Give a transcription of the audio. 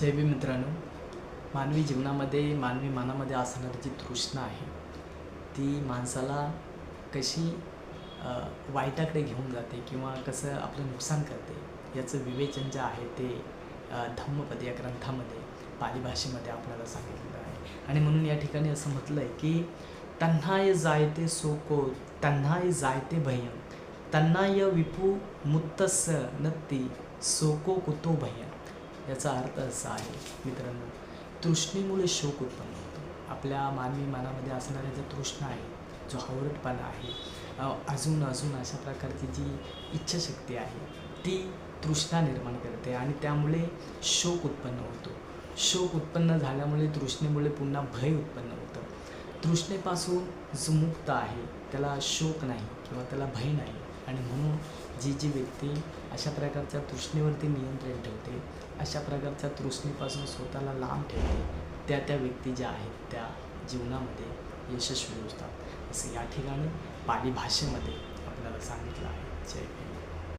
जय भीम मित्रांनो, मानवी जीवनामध्ये मानवी मनामध्ये असणारी जी तृष्णा आहे ती माणसाला कशी वाईटाकडे घेऊन जाते किंवा कसं आपलं नुकसान करते याचं विवेचन जे आहे ते धम्मपद या ग्रंथामध्ये पाली भाषेमध्ये आपल्याला सांगितलेलं आहे. आणि म्हणून या ठिकाणी असं म्हटलं आहे की तन्हाय जायते सोको तन्हाय जायते भयं तन्हाय विपू मुत्तस नत्ती सोको कुतो भयं. याचा अर्थ असा आहे मित्रांनो, तृष्णेमुळे शोक उत्पन्न होतो. आपल्या मानवी मनामध्ये असणाऱ्या ज्या तृष्णा आहे, जो हावरटपणा आहे, अजून अशा प्रकारची जी इच्छाशक्ती आहे ती तृष्णा निर्माण करते आणि त्यामुळे शोक उत्पन्न होतो. शोक उत्पन्न झाल्यामुळे तृष्णेमुळे पुन्हा भय उत्पन्न होतं. तृष्णेपासून जो मुक्त आहे त्याला शोक नाही किंवा त्याला भय नाही. आणि म्हणून जी व्यक्ती अशा प्रकारच्या तृष्णेवरती नियंत्रण ठेवते, अशा प्रकारच्या तृष्णेपासून स्वतःला लांब ठेवते, त्या व्यक्ती ज्या आहेत त्या जीवनामध्ये यशस्वी होतात, असं या ठिकाणी पाली भाषेमध्ये आपल्याला सांगितलं आहे. जय हिंद.